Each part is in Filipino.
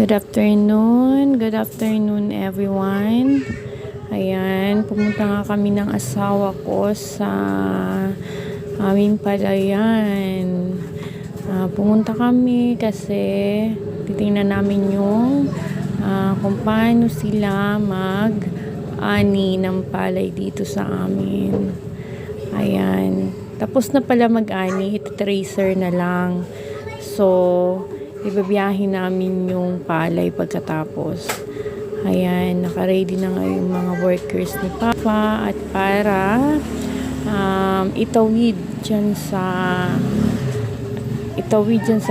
Good afternoon everyone. Ayan, pumunta nga kami ng asawa ko sa aming palayan. Pumunta kami kasi titingnan namin yung kung paano sila mag-ani ng palay dito sa amin. Ayan, tapos na pala mag-ani, iti-tracer na lang. So, ibabiyahin namin yung palay pagkatapos. Ayan, naka-ready na nga yung mga workers ni Papa at para itawid dyan sa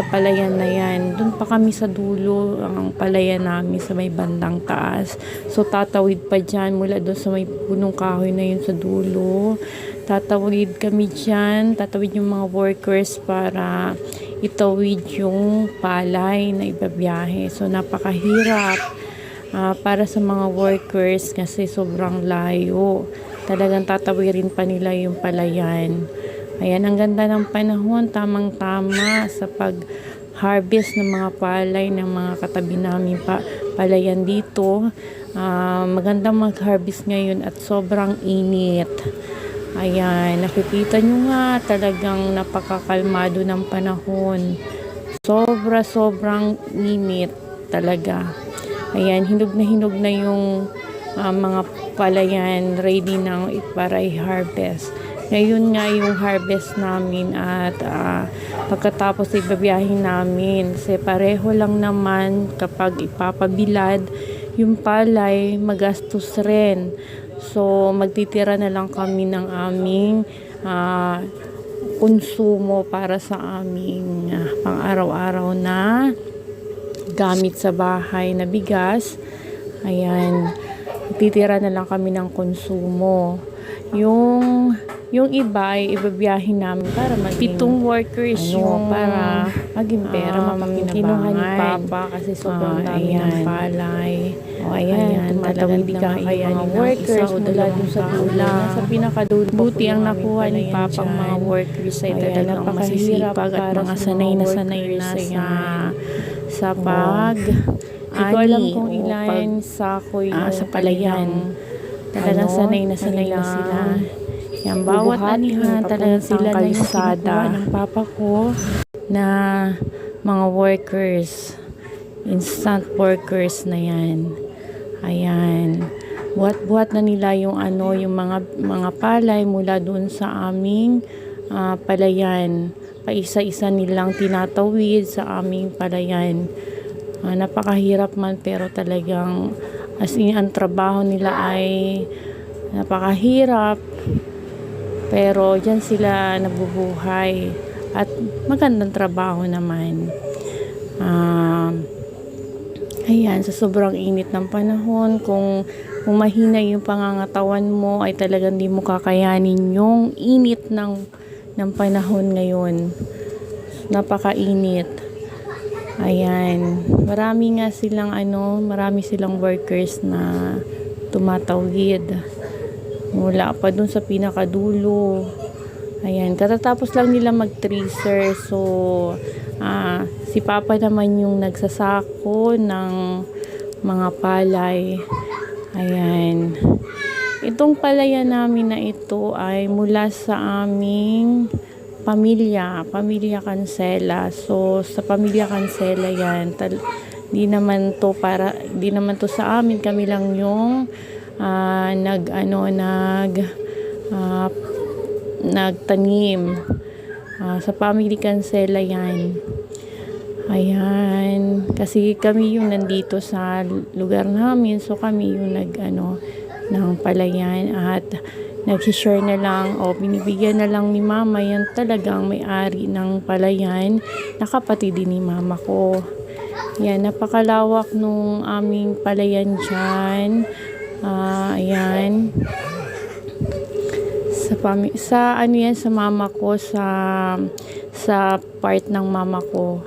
palayan na yan. Doon pa kami sa dulo ang palayan namin sa may bandang taas. So tatawid pa dyan mula doon sa may punong kahoy na yun sa dulo. Tatawid kami dyan, tatawid yung mga workers para itawid yung palay na ibabiyahe. So napakahirap para sa mga workers kasi sobrang layo. Talagang tatawirin pa nila yung palayan. Ayan, ang ganda ng panahon, tamang-tama sa pag-harvest ng mga palay ng mga katabi namin palayan dito. Magandang mag-harvest ngayon at sobrang init. Ayan, nakikita nyo nga talagang napakakalmado ng panahon. Sobrang init talaga. Ayan, hinog na yung mga palayan ready na para i-harvest. Ngayon nga yung harvest namin at pagkatapos ibabiyahin namin. Kasi pareho lang naman kapag ipapabilad yung palay, magastos rin. So, magtitira na lang kami ng aming konsumo para sa aming pang-araw-araw na gamit sa bahay na bigas. Ayan, magtitira na lang kami ng konsumo. Yung iba ay ibabiyahin namin para maging 7 workers yung para maging pera kinuha ni Papa kasi sobrang dami ng palay. Ayan, talagang hindi kaya mga workers mula dun sa dulo. Sa pinakadulo. Buti ang nakuha ni Papa ang mga workers ay talagang masisipag at mga sanay na sa hindi ko alam kung ilan sako yung sa palayan. Talagang sanay na sila. Yan, bawat anihan talagang sila na yung kinukuha ng Papa ko na mga workers, instant workers na yan. Ayan, buhat-buhat na nila yung yung mga palay mula doon sa aming palayan. Paisa-isa nilang tinatawid sa aming palayan. Napakahirap man pero talagang as in ang trabaho nila ay napakahirap. Pero dyan sila nabubuhay at magandang trabaho naman. Ayan, sa sobrang init ng panahon, kung mahina yung pangangatawan mo ay talagang di mo kakayanin yung init ng panahon ngayon. Napakainit. Ayan, marami silang workers na tumatawid mula pa dun sa pinakadulo. Ayan, katatapos lang nila mag-tracer. So, si Papa naman yung nagsasako ng mga palay. Ayan. Itong palayan namin na ito ay mula sa aming pamilya Cancela. So, sa pamilya Cancela yan. Di naman to sa amin. Kami lang yung nagtanim sa family Cancela yan. Ayan, kasi kami yung nandito sa lugar namin, so kami yung ng palayan at nag-share na lang o binibigyan na lang ni Mama yan talagang may-ari ng palayan na kapatid din ni Mama ko. Yan, napakalawak nung aming palayan dyan. Ayan, sa mama ko, sa part ng mama ko.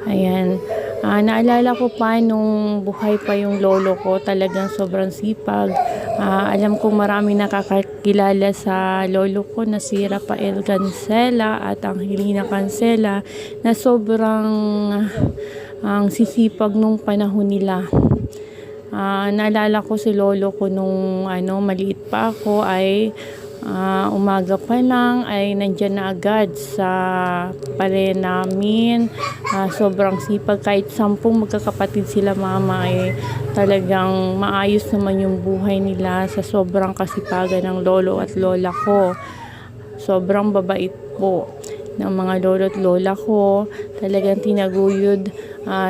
Ayan, naalala ko pa nung buhay pa yung lolo ko, talagang sobrang sipag. Alam kong marami nakakakilala sa lolo ko na si Rafael Cancela at Angelina Cancela na sobrang ang sisipag nung panahon nila. Naalala ko si lolo ko nung maliit pa ako ay umaga pa lang ay nandyan na agad sa palayan namin. Sobrang sipag, kahit 10 magkakapatid sila mama ay talagang maayos naman yung buhay nila sa sobrang kasipagan ng lolo at lola ko. Sobrang babait po ng mga lolo at lola ko. Talagang tinaguyod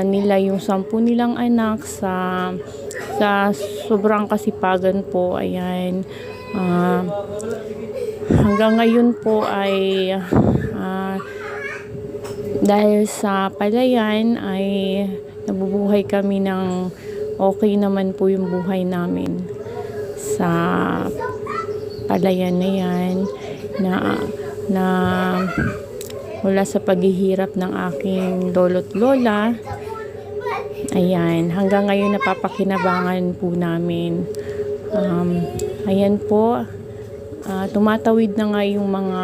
nila yung 10 nilang anak sa sobrang kasipagan po. Ayan. Hanggang ngayon po ay dahil sa palayan ay nabubuhay kami ng okay naman po yung buhay namin sa palayan na yan, na mula sa paghihirap ng aking lolo't lola. Ayan, hanggang ngayon napapakinabangan po namin. Ayan po, tumatawid na nga yung mga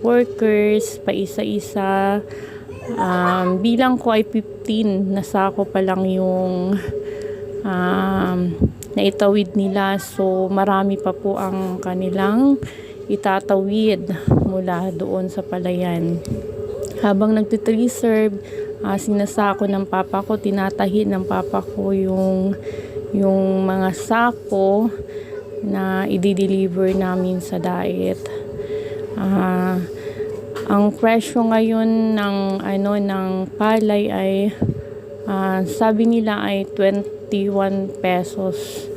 workers pa isa-isa. Bilang ko ay 15, nasako pa lang yung naitawid nila. So marami pa po ang kanilang itatawid mula doon sa palayan. Habang nagtitriserve, sinasako ng papa ko, tinatahi ng papa ko yung mga sako na i-deliver namin sa diet. Ang presyo ngayon ng palay ay sabi nila ay 21 pesos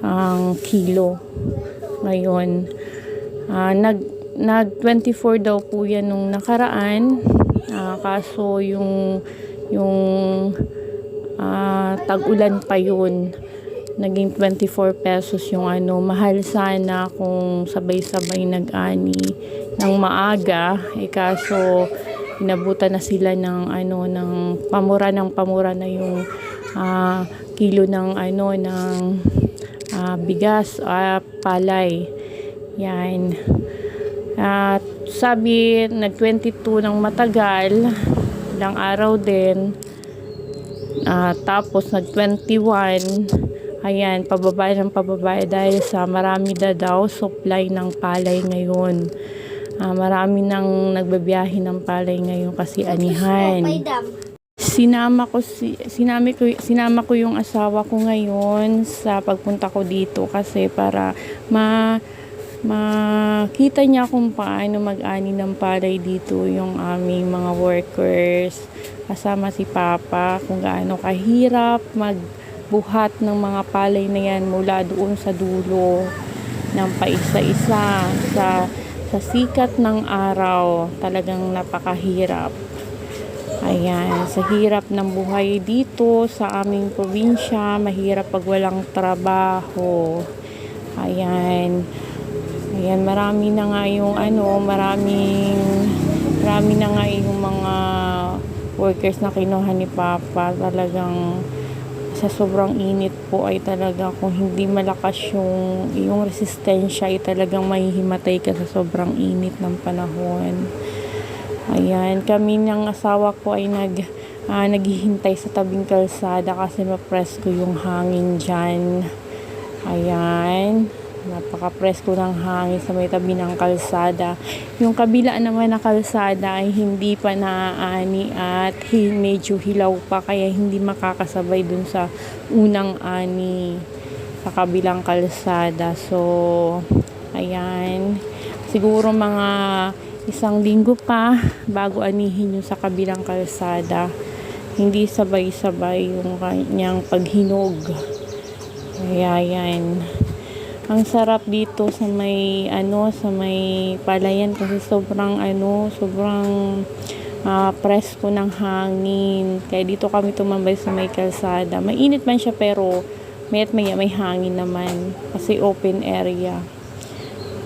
ang kilo ngayon. Nag 24 daw po yan nung nakaraan. Kaso yung tag-ulan pa yun, naging 24 pesos yung mahal sana kung sabay-sabay nag-ani ng maaga, kaso inabutan na sila ng pamura na yung kilo ng bigas, palay. Yan. Sabi nag-22 ng matagal, ilang araw din. Tapos nag-21. Ayan, pababa dahil sa marami daw supply ng palay ngayon. Marami nang nagbabiyahe ng palay ngayon kasi anihan. Sinama ko yung asawa ko ngayon sa pagpunta ko dito kasi para makita niya kung paano mag-ani ng palay dito yung aming mga workers. Kasama si Papa kung gaano kahirap magbuhat ng mga palay na yan mula doon sa dulo ng paisa-isa sa sikat ng araw. Talagang napakahirap. Ayan, sa hirap ng buhay dito sa aming probinsya, mahirap pag walang trabaho. Ayan, marami na nga yung marami na nga yung mga workers na kinuha ni Papa. Talagang sa sobrang init po ay talaga kung hindi malakas yung resistensya ay talagang mahihimatay ka sa sobrang init ng panahon. Ayan, kami ng asawa ko ay naghihintay sa tabing kalsada kasi mapresko yung hangin dyan. Ayan, napaka-presko ng hangin sa may tabi ng kalsada. Yung kabila naman na kalsada ay hindi pa naaani at medyo hilaw pa, kaya hindi makakasabay dun sa unang ani sa kabilang kalsada. So, ayan, siguro mga 1 linggo pa bago anihin yung sa kabilang kalsada. Hindi sabay-sabay yung kanyang paghinog. Kaya yan. Ang sarap dito sa may palayan kasi sobrang presko ng hangin. Kaya dito kami tumambay sa may kalsada. Mainit man siya pero may hangin naman kasi open area.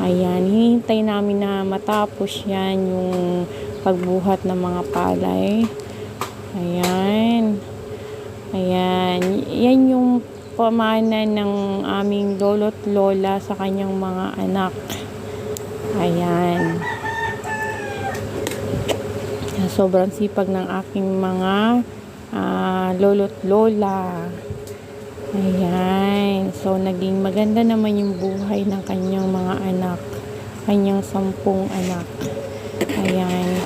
Ayan, hinihintay namin na matapos yan yung pagbuhat ng mga palay. Ayan. Yan yung pamana ng aming lolo't lola sa kanyang mga anak. Ayan. Sobrang sipag ng aking mga lolo't lola. Ayan. So, naging maganda naman yung buhay ng kanyang mga anak. Kanyang 10 anak. Ayan.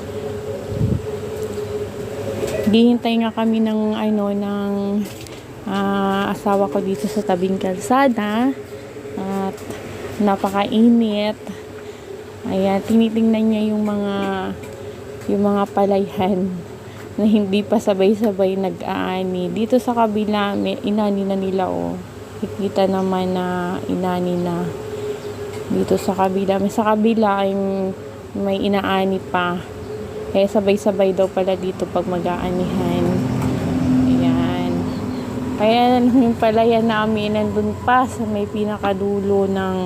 Gihintay nga kami ng asawa ko dito sa tabing kalsada. At napakainit. Ayan. Tinitingnan niya yung mga palayan na hindi pa sabay-sabay nag-aani. Dito sa kabila, may inani na nila, oh. Kikita naman na inani na. Dito sa kabila. Sa kabila ay may inaani pa. Kaya sabay-sabay daw pala dito pag mag-aanihan. Ayan. Kaya yung palayan namin nandun pa sa may pinakadulo ng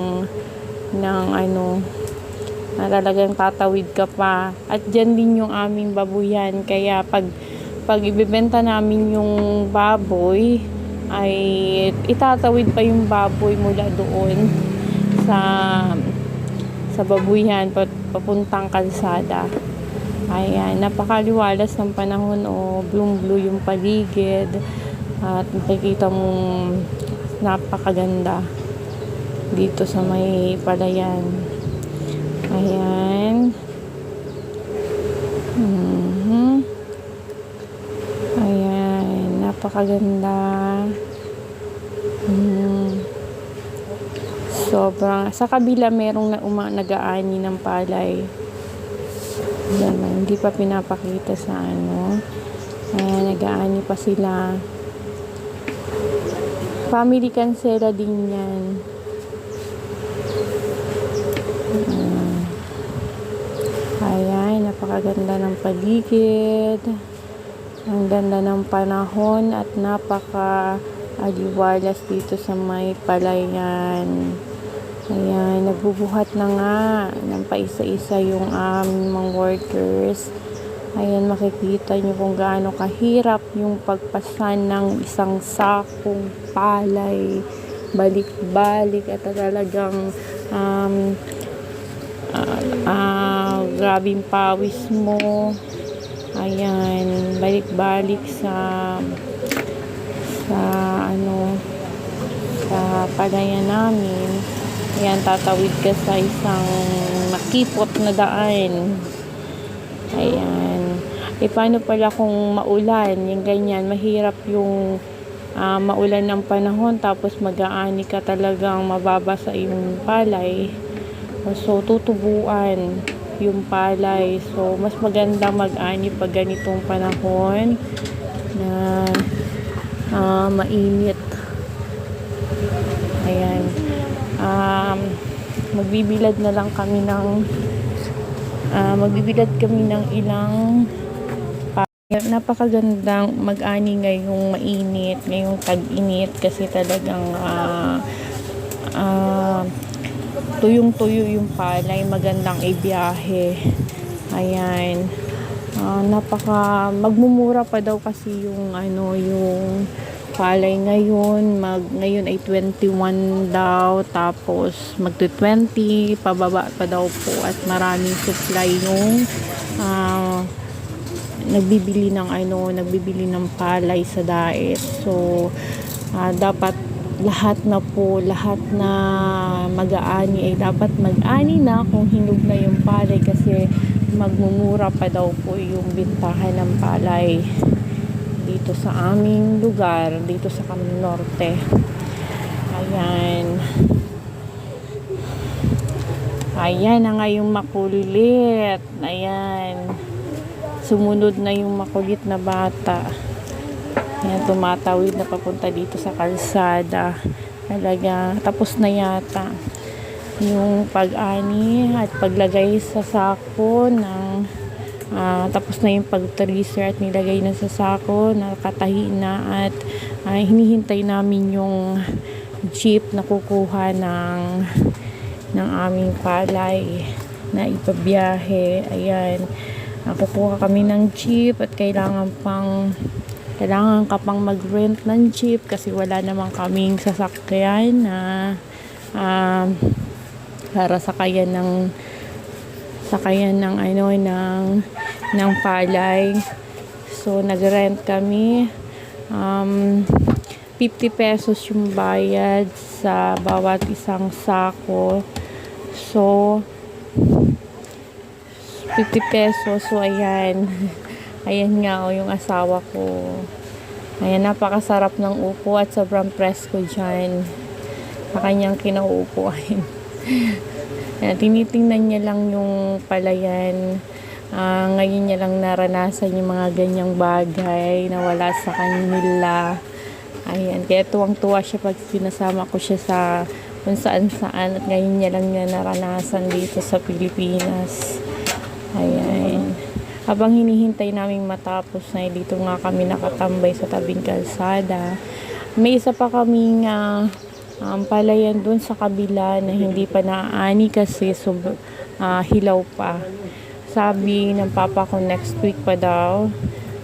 na talagang tatawid ka pa. At dyan din yung aming babuyan. Kaya pag ibebenta namin yung baboy, ay itatawid pa yung baboy mula doon sa babuyan papuntang kalsada. Ayan, napakaliwalas ng panahon, oh. Blue yung paligid. At makikita mong napakaganda dito sa may palayan. Ayan. Ayan. Napakaganda. Sobrang. Sa kabila merong nag-aani ng palay. Ayan. Hindi pa pinapakita sa Ayan. Nag-aani pa sila. Family cancela din yan. Ayan, napakaganda ng paligid. Ang ganda ng panahon at napaka-aliwalas dito sa may palayan. Ayan, nagbubuhat na nga ng paisa-isa yung mga workers. Ayan, makikita nyo kung gaano kahirap yung pagpasan ng isang sakong palay. Balik-balik at talagang grabing pawis mo. Ayan, balik-balik sa palayan namin. Ayan, tatawid ka sa isang makipot na daan. Ayan. Paano pala kung maulan? Yung ganyan, mahirap yung maulan ng panahon tapos mag-aani ka, talagang mababasa yung palay. So, tutubuan yung palay. So, mas maganda mag-ani pag ganitong panahon na mainit. Ayan. Magbibilad kami ng ilang napakagandang mag-ani ngayong mainit, ngayong tag-init kasi talagang tuyong-tuyo yung palay, magandang ibiyahe. Ayan. Magmumura pa daw kasi yung palay ngayon. Ngayon ay 21 daw, tapos magto-20 pababa pa daw po, at maraming supply nung nagbibili ng palay sa daet. So dapat lahat na mag-aani ay dapat mag-ani na kung hinog na yung palay, kasi magmumura pa daw po yung bintahan ng palay dito sa aming lugar, dito sa Camino Norte. Ayan na nga yung makulit. Ayan, sumunod na yung makulit na bata. Ayan, tumatawid na papunta dito sa kalsada. Talaga, tapos na yata yung pag-ani at paglagay sa sako tapos na yung pag-tracer at nilagay na sa sako, nakatahi na, at hinihintay namin yung jeep na kukuha ng aming palay na ipabiyahe. Ayan, kukuha kami ng jeep at kailangan ka pang mag-rent ng jeep kasi wala namang kaming sasakyan na para sakayan ng palay. So, nag-rent kami. 50 pesos yung bayad sa bawat isang sako. So, 50 pesos. So, ayan. Ayan nga yung asawa ko. Ayan, napakasarap ng upo at sobrang presko dyan. Sa kanyang kinauupuan. Ayan, tinitingnan niya lang yung palayan. Ngayon niya lang naranasan yung mga ganyang bagay na wala sa kanila. Ayan, kaya tuwang-tuwa siya pag sinasama ko siya sa kung saan-saan at ngayon niya lang niya naranasan dito sa Pilipinas. Ayan. Habang hinihintay naming matapos na dito nga kami nakatambay sa tabing kalsada. May isa pa kaming palayan dun sa kabila na hindi pa naaani kasi hilaw pa. Sabi ng papa ko next week pa daw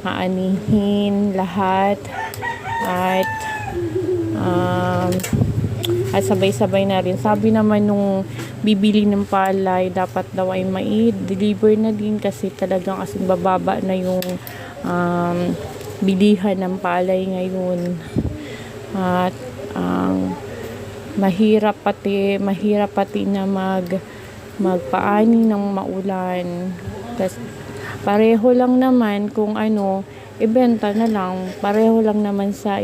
aanihin lahat at sabay-sabay na rin. Sabi naman nung bibili ng palay, dapat daw ay deliver na din kasi talagang kasing bababa na yung bilihan ng palay ngayon. At mahirap pati na magpaani ng maulan. Kasi pareho lang naman kung ibenta na lang. Pareho lang naman sa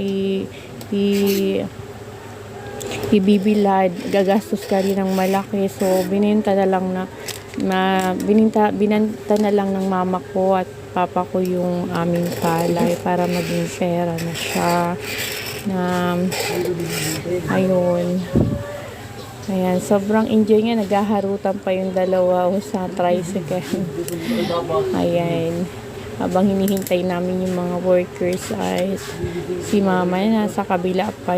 ibibilad, gagastos ka rin ng malaki. So, binenta na lang ng mama ko at papa ko yung aming palay para maging pera na siya. Ayun. Ayan, sobrang enjoy nga. Naghaharutan pa yung dalawa sa tricycle. Ayan. Habang hinihintay namin yung mga workers ay si mama nasa kabila pa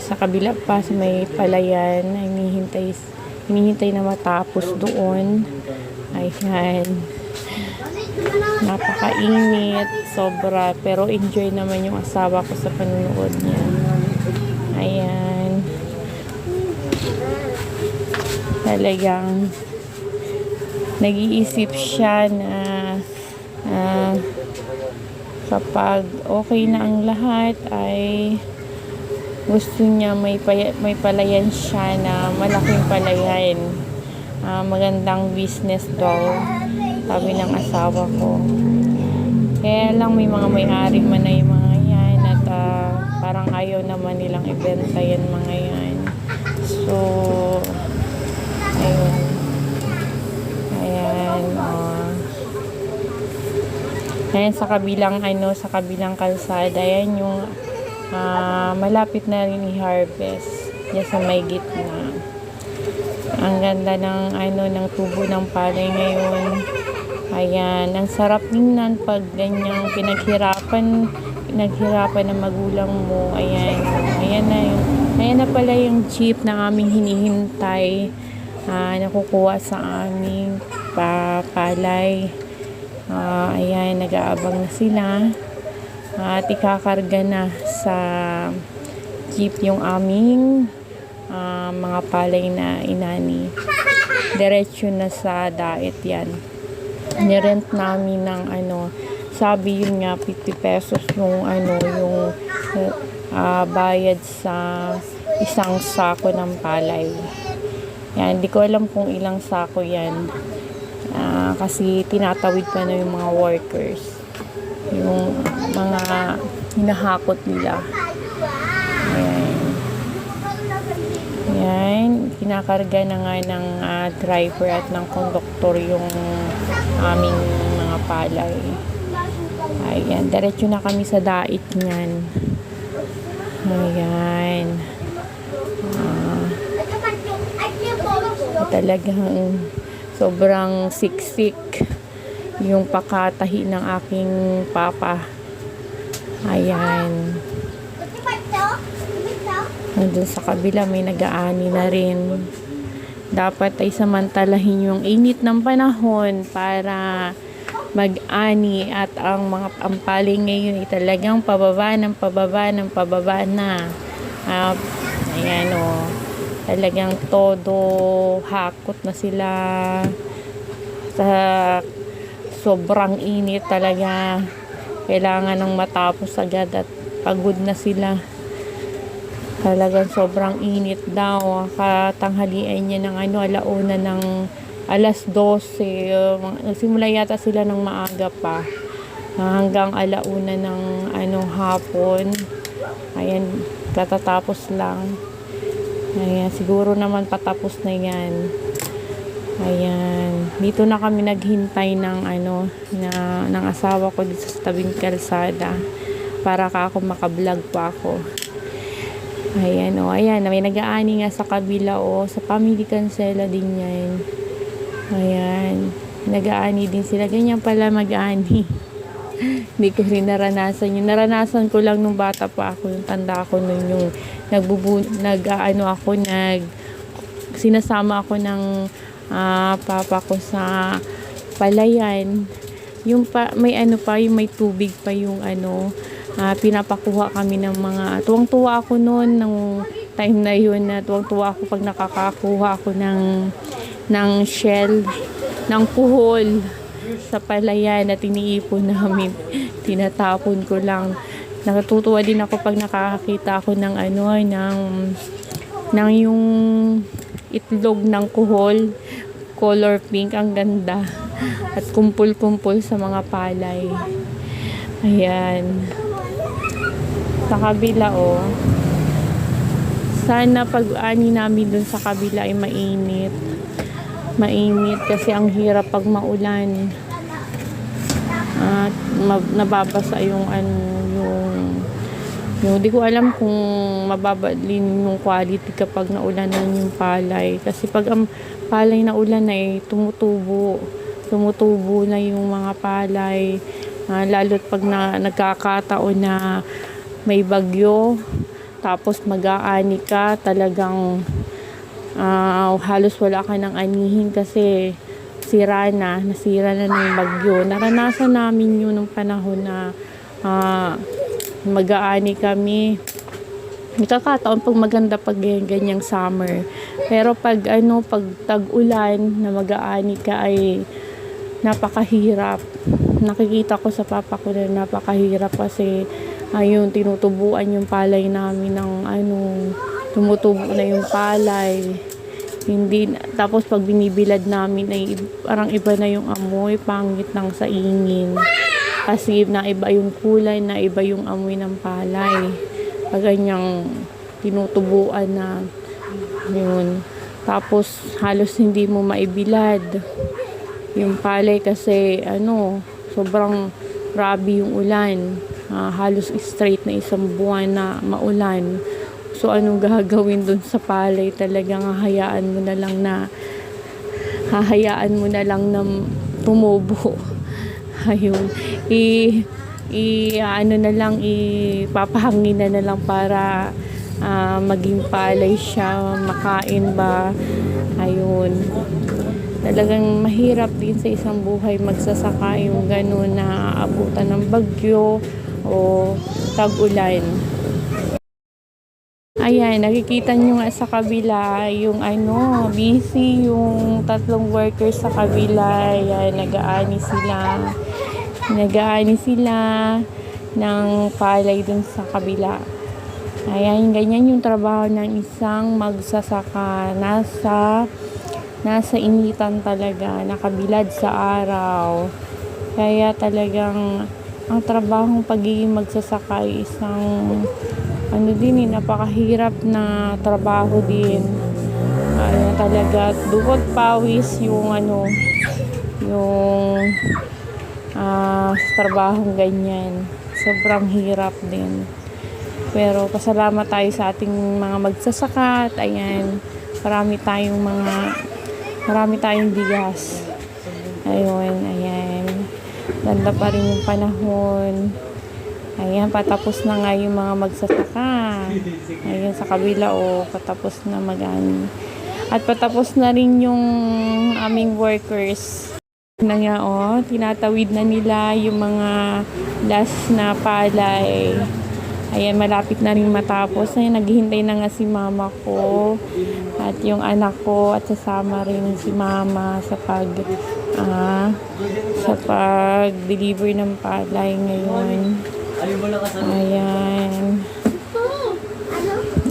sa kabila pa sa may palayan ay hinihintay na matapos doon. Ayan, napakainit sobra pero enjoy naman yung asawa ko sa panunood niya. Ayan, talagang nag-iisip siya na kapag okay na ang lahat ay gusto niya may palayan siya na malaking palayan. Magandang business daw, sabi ng asawa ko. Kaya lang may mga may-ari man na yung mga yan at parang ayaw naman nilang ibenta yan mga yan. So, ayun. Ayan, sa kabilang kalsada, yan yung malapit na rin i-harvest diyan sa may gitna. Ang ganda ng tubo ng palay ngayon. Ayan, ang sarap tingnan pag ganyang pinaghirapan ng magulang mo. Ayan na pala yung jeep na aming hinihintay. Nakukuha sa aming palay. Ayan, nag-aabang na sila. At ikakarga na sa jeep yung aming mga palay na inani. Diretso na sa daet yan. Nirent namin ng sabi yun nga 50 pesos yung bayad sa isang sako ng palay. Yan, hindi ko alam kung ilang sako yan. Kasi tinatawid pa na yung mga workers. Yung mga hinahakot nila. Ayan, kinakarga na nga ng driver at ng konduktor yung aming mga palay. Ayan, diretso na kami sa dait niyan. Ayan. Talagang sobrang siksik yung pakatahi ng aking papa. Ayan. Nandun sa kabila may nag-aani na rin. Dapat ay samantalahin yung init ng panahon para mag-ani at ang mga palay ngayon ay talagang pababa na. Ayan talagang todo hakot na sila sa sobrang init talaga. Kailangan ng matapos agad at pagod na sila. Talagang sobrang init daw. Katanghalian niya ng alauna ng alas 12. Nagsimula yata sila ng maaga pa. Hanggang alauna ng hapon. Ayan, katatapos lang. Ayan, siguro naman patapos na yan. Ayan, dito na kami naghintay ng ng asawa ko dito sa tabing kalsada para ako makablog pa ako. Ayan, ayan, may nag-aani nga sa kabila, sa family cancela din yan. Ayan, nag-aani din sila. Ganyan pala mag-aani. Hindi ko rin naranasan yun. Naranasan ko lang nung bata pa ako, yung tanda ko nun, yung sinasama ako ng papa ko sa palayan. Yung may yung may tubig pa yung pinapakuha kami ng mga, tuwang-tuwa ako noon ng time na yun, na tuwang-tuwa ako pag nakakakuha ako ng shell, ng kuhol sa palayan na tiniipon namin. Tinatapon ko lang. Natutuwa din ako pag nakakakita ako ng ng yung itlog ng kuhol, color pink, ang ganda, at kumpul-kumpul sa mga palay. Ayan, sa kabila sana pag-ani namin dun sa kabila ay mainit kasi ang hirap pag maulan at nababasa yung di ko alam kung mababa din yung quality kapag naulanan yung palay, kasi pag ang palay na ulan ay tumutubo na yung mga palay, lalo't pag nagkakataon na may bagyo tapos mag-aani ka, talagang halos wala ka ng anihin kasi nasira na ng bagyo. Naranasan namin yun nung panahon na mag-aani kami. Nakakataon pag maganda pag ganyang summer. Pero pag tag-ulan na mag-aani ka ay napakahirap. Nakikita ko sa papa ko na napakahirap kasi tinutubuan yung palay namin ng tumutubo na yung palay. Tapos pag binibilad namin ay parang iba na yung amoy, pangit ng saingin. Kasi naiba yung kulay, naiba yung amoy ng palay. Pag ganyang tinutubuan na yun. Tapos halos hindi mo maibilad yung palay kasi sobrang grabe yung ulan. Halos straight na isang buwan na maulan. So anong gagawin dun sa palay? Talagang hahayaan mo na lang na tumubo. Ayun, ipapahangin na lang para maging palay siya, makain ba. Ayun, talagang mahirap din sa isang buhay magsasaka yung gano'n na abutan ng bagyo o tag-ulan. Ayan, nakikita nyo nga sa kabila yung busy yung 3 workers sa kabila. Ayan, nag-aani sila ng palay dun sa kabila. Ayan, ganyan yung trabaho ng isang magsasaka. Nasa initan talaga, nakabilad sa araw. Kaya talagang ang trabahong pagiging magsasaka ay isang napakahirap na trabaho din. Talaga dugot pawis yung trabahong ganyan. Sobrang hirap din. Pero pasalamat tayo sa ating mga magsasaka at ayan, marami tayong bigas. Ayan. Ganda pa rin yung panahon. Ayan, patapos na nga yung mga magsasaka. Ayan, sa kabila patapos na mag-ani. At patapos na rin yung aming workers. Na nga tinatawid na nila yung mga last na palay. Ayan, malapit na rin matapos. Ayan, naghihintay na nga si mama ko at yung anak ko at sasama rin si mama sa ah, sa pag-deliver ng palay ngayon. Ayan.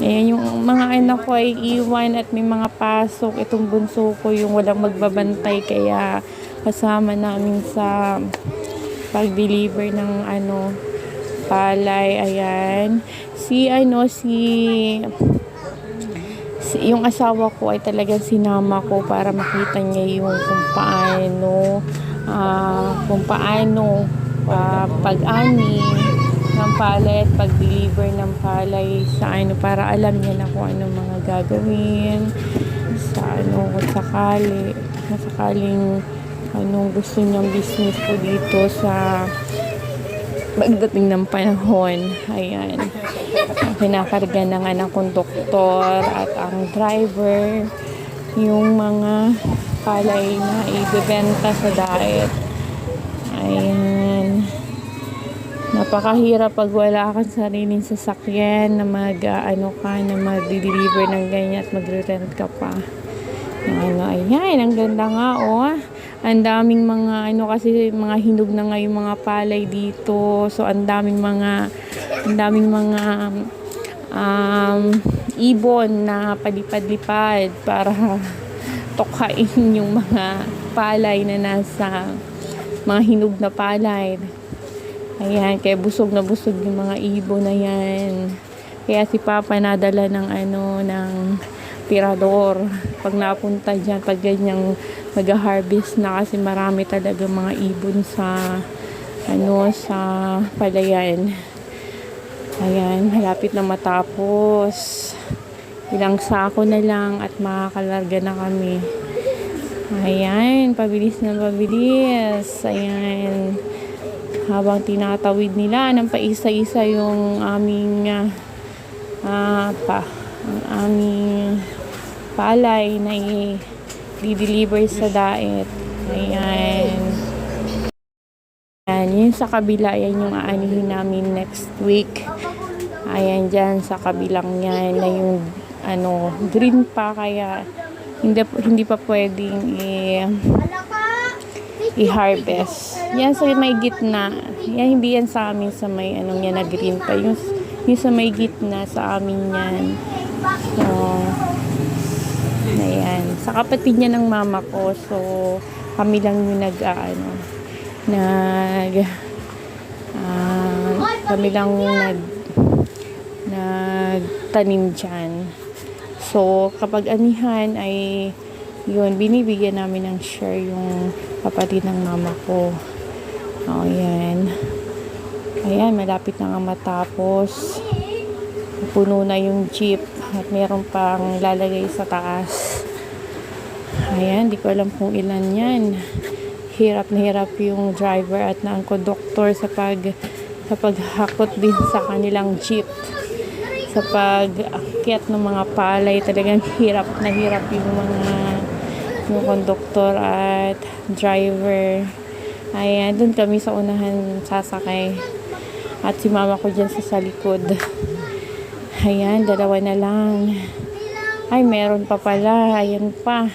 Ayan, yung mga anak ko ay iwan at may mga pasok. Itong bunso ko yung walang magbabantay, kaya kasama namin sa pag-deliver ng palay. Ayan. Yung asawa ko ay talagang sinama ko para makita niya yung kung paano pag-ani ng palay at pag-deliver ng palay sa para alam niya na kung ano mga gagawin kung sakaling anong gusto niyang business po dito sa pagdating ng panahon. Ayan. Kinakarga na nga ng konduktor at ang driver yung mga palay na ibebenta sa daet. Ayan. Napakahirap pag wala kang sariling sasakyan na mag-deliver ng ganyan at magre-rent ka pa. Ayan, ang ganda nga, oh. Ang daming mga kasi mga hinog na nga yung mga palay dito. So ang daming mga ibon na palipad-lipad para tokain yung mga palay na nasa mga hinog na palay. Ayan, kaya busog na busog yung mga ibon na yan. Kaya si Papa nadala ng tirador pag napunta dyan, pag ganyang mag-harvest na, kasi marami talaga mga ibon sa palayan. Ayan, malapit na matapos. Ilang sako na lang at makakalarga na kami. Ayan, pabilis na pabilis. Ayan, habang tinatawid nila ng paisa-isa yung aming palay na i-deliver sa daet. Ayan. Ayan, yun sa kabila, yan yung aanihin namin next week. Ayan, dyan sa kabilang yan na yung green pa, kaya hindi pa pwedeng i-harvest. Yan sa may gitna. Yan, hindi yan sa amin sa may yan na green pa. Yung sa may gitna sa amin yan. So, ayan. Sa kapatid niya ng mama ko. So, kami lang yung kami lang yung nagtanim dyan. So, kapag anihan ay yun, binibigyan namin ng share yung kapatid ng mama ko. Ayan. Ayan, malapit na nga matapos. Puno na yung jeep at meron pang lalagay sa taas. Ayan, di ko alam kung ilan yan. Hirap na hirap yung driver at ang conductor sa paghakot din sa kanilang jeep. Sa pag-akyat ng mga palay, talagang hirap na hirap yung conductor at driver. Ayan, dun kami sa unahan sasakay. At si mama ko dyan sa likod. Ayan, dalawa na lang. Ay, meron pa pala. Ayan pa.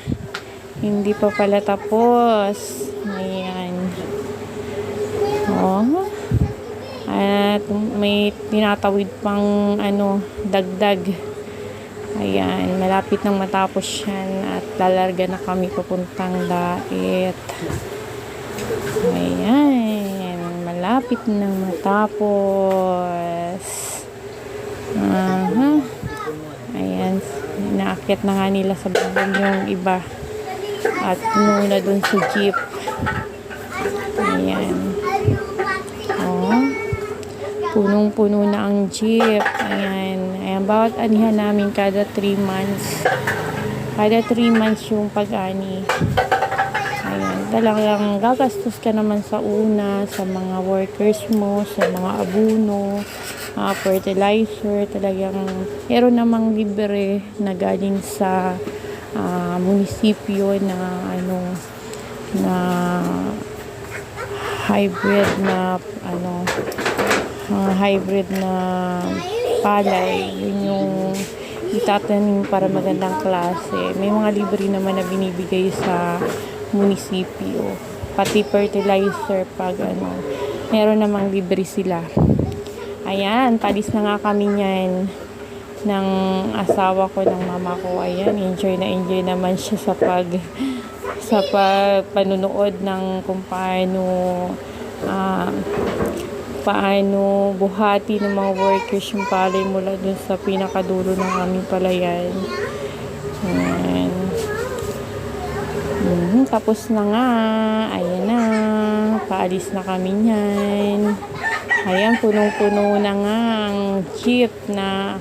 Hindi pa pala tapos. Ayan. Oh. At may tinatawid pang dagdag. Ayan, malapit nang matapos yan at lalarga na kami papuntang daet. Ayan, malapit nang matapos. Ayan, naakyat na nga nila sa bubong yung iba at puno na dun sa jeep. Ayan. Punong-puno na ang jeep. Ayan. Ayan, bawat anihan namin kada 3 months. Kada 3 months yung pag-ani. Ayan, talagang gagastos ka naman sa una, sa mga workers mo, sa mga abuno, fertilizer. Talagang meron namang libre na galing sa munisipyo na hybrid na palay. Yun yung itatanim para magandang klase. May mga libre naman na binibigay sa munisipyo. Pati fertilizer pag meron namang libre sila. Ayan, palis na nga kami niyan ng asawa ko, ng mama ko. Ayan, enjoy naman siya sa panunood ng kung paano buhati ng mga workers yung palay mula dun sa pinakadulo ng aming palayan. Ayan. Tapos na nga. Ayan na. Paalis na kami niyan. Ayan, punong-puno na nga ang jeep na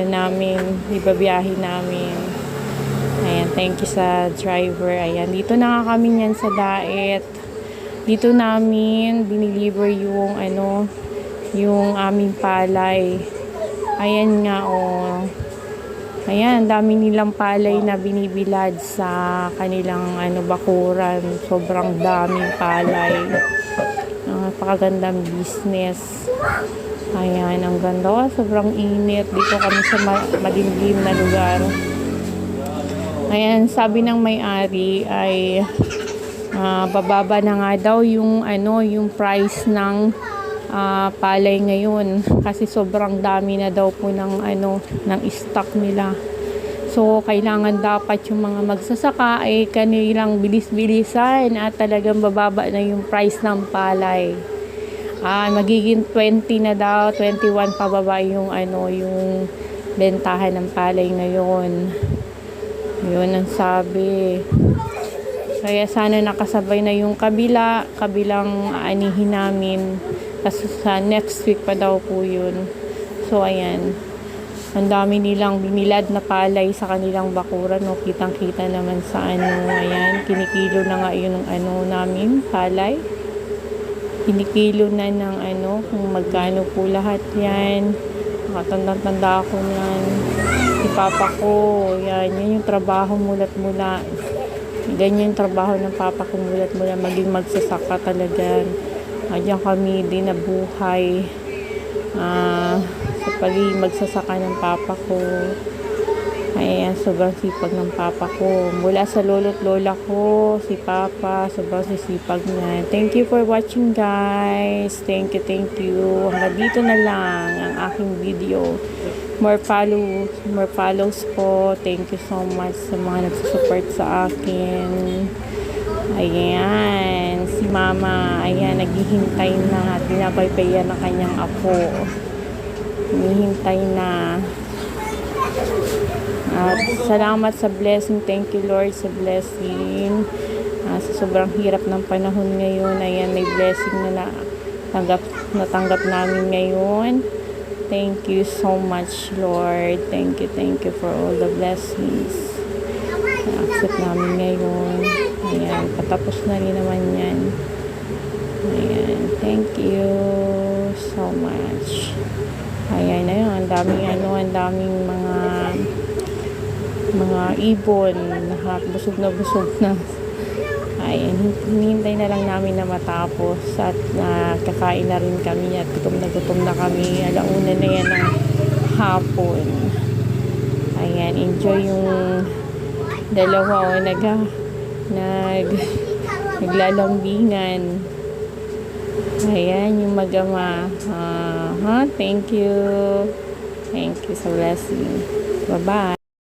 namin, ibabiyahe namin. Ayan, thank you sa driver. Ayan, dito na nga kami niyan sa Daet. Dito namin diniliver yung aming palay. Ayan nga, ayan, dami nilang palay na binibilad sa kanilang bakuran. Sobrang daming palay. Napakagandang business. Ayan, ang ganda. Sobrang init. Dito kami sa madilim na lugar. Ayan, sabi ng may-ari ay bababa na nga daw yung price ng palay ngayon kasi sobrang dami na daw po ng stock nila. So kailangan dapat yung mga magsasaka ay kanilang bilis-bilisan at talagang bababa na yung price ng palay. Magiging 20 na daw, 21 pababa yung yung bentahan ng palay ngayon. Yun ang sabi. Kaya sana nakasabay na yung kabilang aanihin namin. Kasi sa next week pa daw po yun. So, ayan. Ang dami nilang binilad na palay sa kanilang bakuran. No? Kitang-kita naman sa ayan. Kinikilo na nga yun ng namin palay. Kinikilo na ng kung magkano po lahat yan. Nakatanda-tanda ako yan. Si papa ko. Yan yung trabaho mulat-mula. Ganyan yung trabaho ng papa ko mulat-mula. Maging magsasaka talaga. Diyan kami din nabuhay sa pagiging magsasaka ng papa ko. Ayan, sobrang sipag ng papa ko. Mula sa lolo't lola ko, si papa, sobrang sisipag niya. Thank you for watching, guys. Thank you. Hanggang dito na lang ang aking video. More follows po. Thank you so much sa mga nagsusupport sa akin. Ayan, si mama, ayan, naghihintay na at pinapaypayan ng kanyang apo. Hinihintay na. At salamat sa blessing. Thank you, Lord, sa blessing. Sa sobrang hirap ng panahon ngayon, ayan, may blessing na natanggap namin ngayon. Thank you so much, Lord. Thank you for all the blessings na accept namin ngayon. Ayan, patapos na rin naman yan. Ayan, thank you so much. Ayan na yun, ang daming mga ibon, busog na. Ayan, hinihintay na lang namin na matapos at kakain na rin kami at gutom na kami. Alauna na yan ng hapon. Ayan, enjoy yung dalawa naglalambingan. Ayan, yung magama. Thank you sa blessing. Bye-bye.